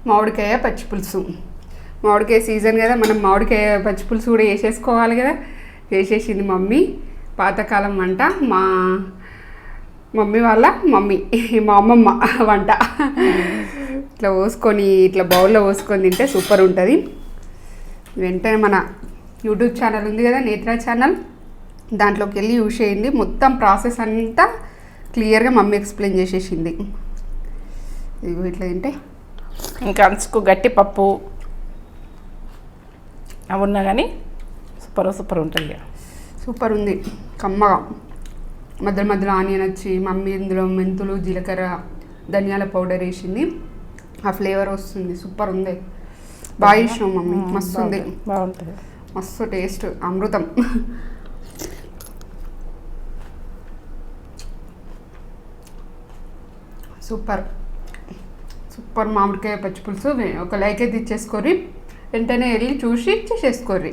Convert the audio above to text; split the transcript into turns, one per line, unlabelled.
మామిడికాయ పచ్చిపులుసు. మామిడికాయ సీజన్ కదా, మనం మామిడికాయ పచ్చిపులుసు కూడా వేసేసుకోవాలి కదా. చేసేసింది మమ్మీ. పాతకాలం వంట, మా మమ్మీ వాళ్ళ మమ్మీ, మా అమ్మమ్మ వంట. ఇట్లా పోసుకొని, ఇట్లా బౌల్లో పోసుకొని తింటే సూపర్ ఉంటుంది. వెంటనే మన యూట్యూబ్ ఛానల్ ఉంది కదా, నేత్ర ఛానల్, దాంట్లోకి వెళ్ళి యూజ్ చేయండి. మొత్తం ప్రాసెస్ అంతా క్లియర్గా మమ్మీ ఎక్స్ప్లెయిన్ చేసేసింది. ఇదిగో ఇట్లా తింటే
ఇంకా అంచుకు గట్టి పప్పు అవి ఉన్నా కానీ సూపర్ ఉంటుంది.
సూపర్ ఉంది, కమ్మగా. మధ్య మధ్యలో ఆనియన్ వచ్చి మమ్మీ ఇందులో మెంతులు, జీలకర్ర, ధనియాల పౌడర్ వేసింది. ఆ ఫ్లేవర్ వస్తుంది, సూపర్ ఉంది. బాగా ఇష్టం మమ్మీ, మస్తు ఉంది,
బాగుంటుంది,
మస్తు టేస్ట్, అమృతం. సూపర్ మామిడికాయ పచ్చిపులుసు. ఒక లైక్ అయితే ఇచ్చేసుకోర్రి, వెంటనే వెళ్ళి చూసి చేసేసుకోర్రి.